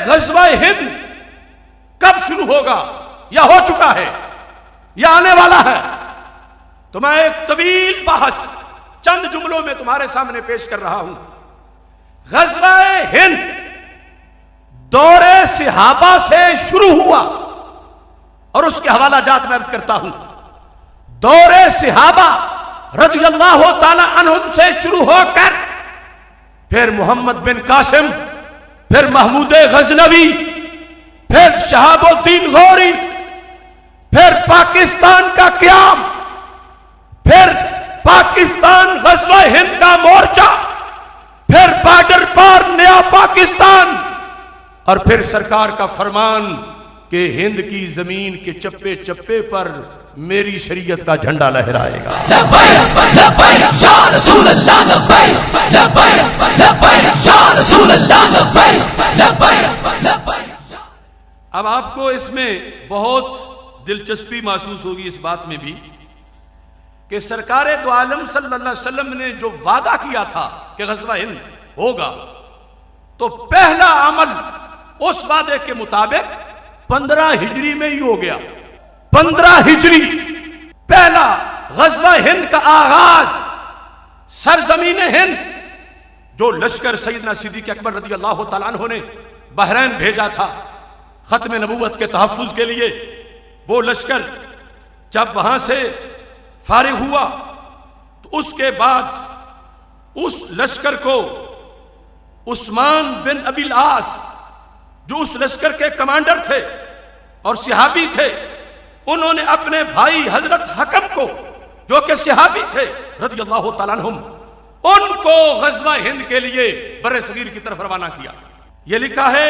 غزوہ ہند کب شروع ہوگا یا ہو چکا ہے یا آنے والا ہے، تو میں ایک طویل بحث چند جملوں میں تمہارے سامنے پیش کر رہا ہوں۔ غزوہ ہند دور صحابہ سے شروع ہوا، اور اس کے حوالہ جات میں عرض کرتا ہوں۔ دور صحابہ رضی اللہ تعالی عنہم سے شروع ہو کر پھر محمد بن قاسم، پھر محمود غزنوی، پھر شہاب الدین غوری، پھر پاکستان کا قیام، پھر پاکستان غزوہ ہند کا مورچہ، پھر بارڈر پار نیا پاکستان، اور پھر سرکار کا فرمان کہ ہند کی زمین کے چپے چپے پر میری شریعت کا جھنڈا لہرائے گا۔ لبیک لبیک یا رسول اللہ، لبیک لبیک لبیک یا رسول اللہ، لبیک لبیک لبیک۔ اب آپ کو اس میں بہت دلچسپی محسوس ہوگی اس بات میں بھی کہ سرکار دو عالم صلی اللہ علیہ وسلم نے جو وعدہ کیا تھا کہ غزوہ ہند ہوگا، تو پہلا عمل اس وعدے کے مطابق 15 ہجری میں ہی ہو گیا۔ 15 ہجری پہلا غزوہ ہند کا آغاز سرزمین ہند، جو لشکر سیدنا صدیق اکبر رضی اللہ تعالیٰ عنہ نے بحرین بھیجا تھا ختم نبوت کے تحفظ کے لیے، وہ لشکر جب وہاں سے فارغ ہوا تو اس کے بعد اس لشکر کو عثمان بن ابی العاص، جو اس لشکر کے کمانڈر تھے اور صحابی تھے، انہوں نے اپنے بھائی حضرت حکم کو، جو کہ صحابی تھے رضی اللہ تعالیٰ عنہم، ان کو غزوہ ہند کے لیے بر صغیر کی طرف روانہ کیا۔ یہ لکھا ہے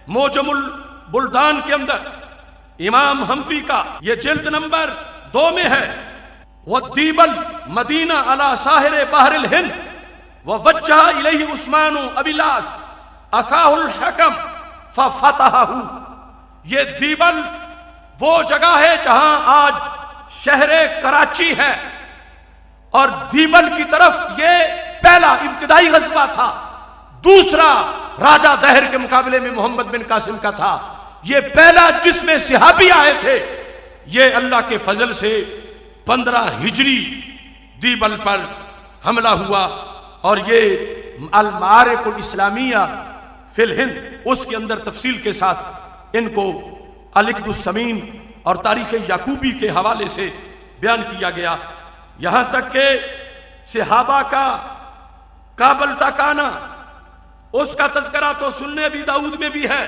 موجم البلدان کے اندر، امام حنفی کا یہ جلد نمبر 2 میں ہے، وَالدِّیبَ الْمَدِینَ عَلَى سَاحِلِ بَحْرِ الْہِنْد وَوَجَّهَ إِلَيْهِ عثمان أبي العاص أخاه الحكم فَفَتَحَهُ۔ یہ دیبل وہ جگہ ہے جہاں آج شہر کراچی ہے، اور دیبل کی طرف یہ پہلا ابتدائی غزوہ تھا۔ دوسرا راجہ دہر کے مقابلے میں محمد بن قاسم کا تھا۔ یہ پہلا جس میں صحابی آئے تھے، یہ اللہ کے فضل سے 15 ہجری دیبل پر حملہ ہوا، اور یہ المعارک الاسلامیہ فی الہند، اس کے اندر تفصیل کے ساتھ ان کو العقد الثمین اور تاریخ یعقوبی کے حوالے سے بیان کیا گیا، یہاں تک کہ صحابہ کا کابل تک آنا، اس کا تذکرہ تو سنن ابی داؤد میں بھی ہے۔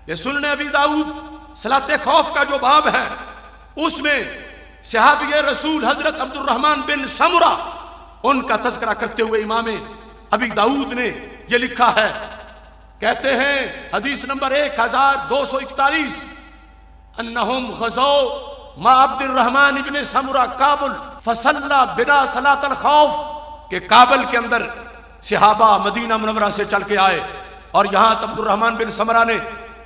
یہ سنن ابی داؤد صلاۃ خوف کا جو باب ہے، اس میں صحابی رسول حضرت عبد الرحمن بن سمرہ، ان کا تذکرہ کرتے ہوئے امام ابی داؤد نے یہ لکھا ہے، کہتے ہیں حدیث نمبر 1241، انہم غزو ما عبد الرحمن ابن سمرہ کابل فصلی بنا صلاۃ الخوف، کہ کابل کے اندر صحابہ مدینہ منورہ سے چل کے آئے اور یہاں عبد الرحمن بن سمرہ نے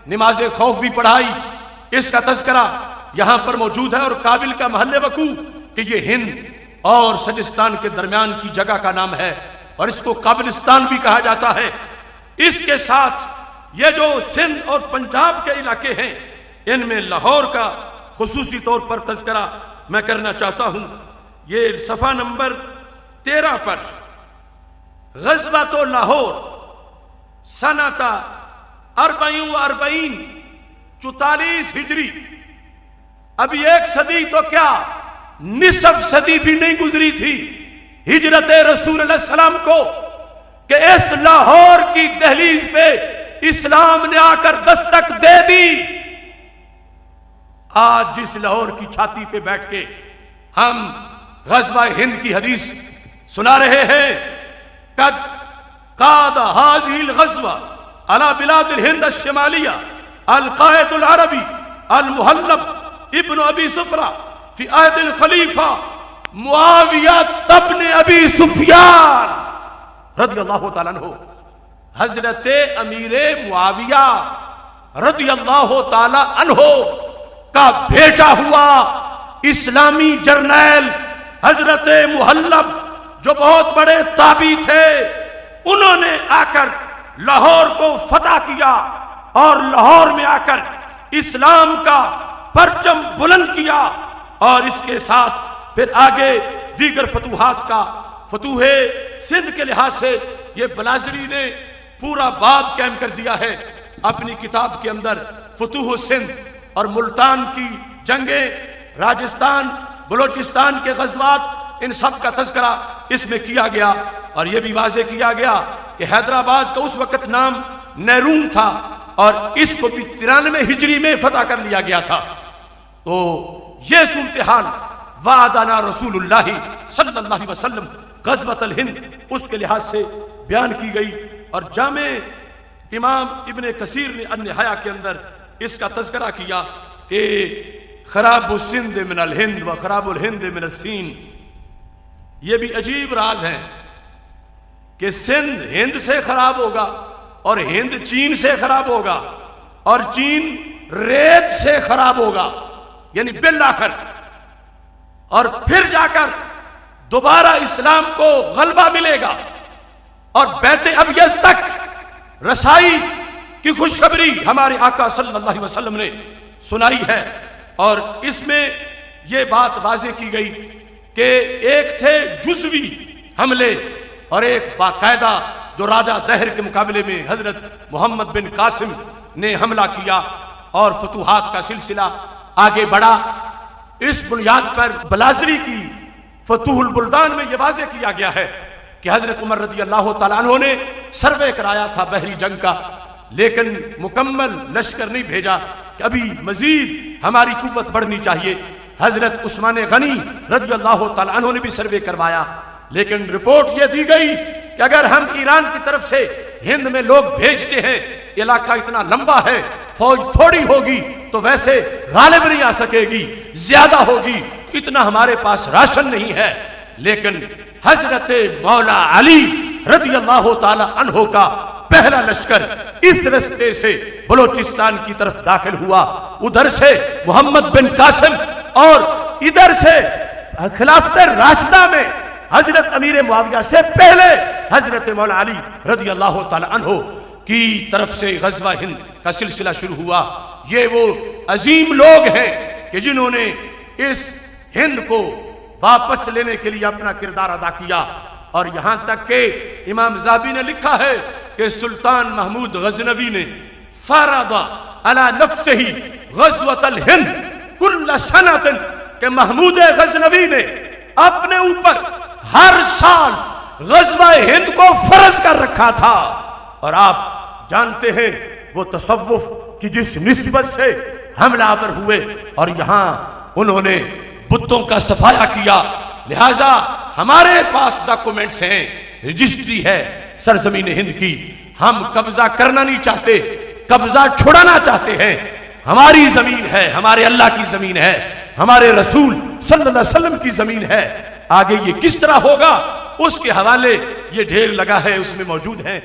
نماز خوف بھی پڑھائی۔ اس کا تذکرہ یہاں پر موجود ہے، اور کابل کا محل وقوع کہ یہ ہند اور سجستان کے درمیان کی جگہ کا نام ہے، اور اس کو کابلستان بھی کہا جاتا ہے۔ اس کے ساتھ یہ جو سندھ اور پنجاب کے علاقے ہیں، ان میں لاہور کا خصوصی طور پر تذکرہ میں کرنا چاہتا ہوں۔ یہ صفحہ نمبر 13 پر، غزوۃ لاہور سنۃ 44 44 ہجری، ابھی 1 صدی تو کیا نصف صدی بھی نہیں گزری تھی ہجرت رسول اللہ صلی اللہ علیہ وسلم کو، کہ اس لاہور کی دہلیز پہ اسلام نے آ کر دستک دے دی۔ آج جس لاہور کی چھاتی پہ بیٹھ کے ہم غزوہ ہند کی حدیث سنا رہے ہیں، قد قاد هذه الغزوة على بلاد الهند الشمالية القائد العربي المهلب ابن ابی سفرہ فی عہد الخلیفہ معاویہ ابن ابی سفیان رضی اللہ تعالیٰ عنہ۔ حضرت امیر معاویہ رضی اللہ تعالیٰ عنہ کا بھیجا ہوا اسلامی جرنیل حضرت محلب، جو بہت بڑے تابعی تھے، انہوں نے آ کر لاہور کو فتح کیا اور لاہور میں آ کر اسلام کا پرچم بلند کیا، اور اس کے ساتھ پھر آگے دیگر فتوحات کا، فتوح سندھ کے لحاظ سے یہ بلازری نے پورا باب قائم کر دیا ہے اپنی کتاب کے اندر، فتوح سندھ اور ملتان کی جنگیں، راجستان بلوچستان کے غزوات، ان سب کا تذکرہ اس میں کیا گیا، اور یہ بھی واضح کیا گیا کہ حیدرآباد کا اس وقت نام نیرون تھا، اور اس کو بھی 93 ہجری میں فتح کر لیا گیا تھا۔ تو یہ صورتحال وعدنا رسول اللہ صلی اللہ علیہ وسلم غزوۃ الہند اس کے لحاظ سے بیان کی گئی، اور جامع امام ابن کثیر نے النہایہ کے اندر اس کا تذکرہ کیا کہ خراب السند من الہند و خراب الہند من السین۔ یہ بھی عجیب راز ہے کہ سندھ ہند سے خراب ہوگا، اور ہند چین سے خراب ہوگا، اور چین ریت سے خراب ہوگا، یعنی بالآخر، اور پھر جا کر دوبارہ اسلام کو غلبہ ملے گا، اور بیت ابیض تک رسائی کی خوشخبری ہمارے آقا صلی اللہ علیہ وسلم نے سنائی ہے۔ اور اس میں یہ بات واضح کی گئی کہ ایک تھے جزوی حملے، اور ایک باقاعدہ جو راجہ دہر کے مقابلے میں حضرت محمد بن قاسم نے حملہ کیا، اور فتوحات کا سلسلہ آگے بڑھا۔ اس بنیاد پر بلازری کی فتوح البلدان میں یہ واضح کیا گیا ہے کہ حضرت عمر رضی اللہ تعالیٰ عنہ نے سروے کرایا تھا بحری جنگ کا، لیکن مکمل لشکر نہیں بھیجا کہ ابھی مزید ہماری قوت بڑھنی چاہیے۔ حضرت عثمان غنی رضی اللہ تعالیٰ عنہ نے بھی سروے کروایا، لیکن رپورٹ یہ دی گئی کہ اگر ہم ایران کی طرف سے ہند میں لوگ بھیجتے ہیں، علاقہ اتنا لمبا ہے، فوج تھوڑی ہوگی تو ویسے غالب نہیں آ سکے گی، زیادہ ہوگی اتنا ہمارے پاس راشن نہیں ہے۔ لیکن حضرت مولا علی رضی اللہ تعالی عنہ کا پہلا لشکر اس رستے سے بلوچستان کی طرف داخل ہوا، ادھر سے محمد بن قاسم، اور ادھر سے خلافت راشدہ میں حضرت امیر معاویہ سے پہلے حضرت مولا علی رضی اللہ تعالی عنہ کی طرف سے غزوہ ہند کا سلسلہ شروع ہوا۔ یہ وہ عظیم لوگ ہیں کہ جنہوں نے اس ہند کو واپس لینے کے لیے اپنا کردار ادا کیا، اور یہاں تک کہ امام ذہبی نے لکھا ہے کہ سلطان محمود غزنوی نے فرض علی نفسہ غزوۃ الہند کل سنۃ، کہ محمود غزنوی نے اپنے اوپر ہر سال غزوہ ہند کو فرض کر رکھا تھا۔ اور آپ جانتے ہیں وہ تصوف کی جس نسبت سے حملہ آور ہوئے، اور یہاں انہوں نے بتوں کا صفایا کیا، لہذا ہمارے پاس ڈاکومنٹس ہیں، رجسٹری ہے سرزمین ہند کی۔ ہم قبضہ کرنا نہیں چاہتے، قبضہ چھڑانا چاہتے ہیں۔ ہماری زمین ہے، ہمارے اللہ کی زمین ہے، ہمارے رسول صلی اللہ علیہ وسلم کی زمین ہے۔ آگے یہ کس طرح ہوگا اس کے حوالے یہ ڈھیر لگا ہے، اس میں موجود ہیں۔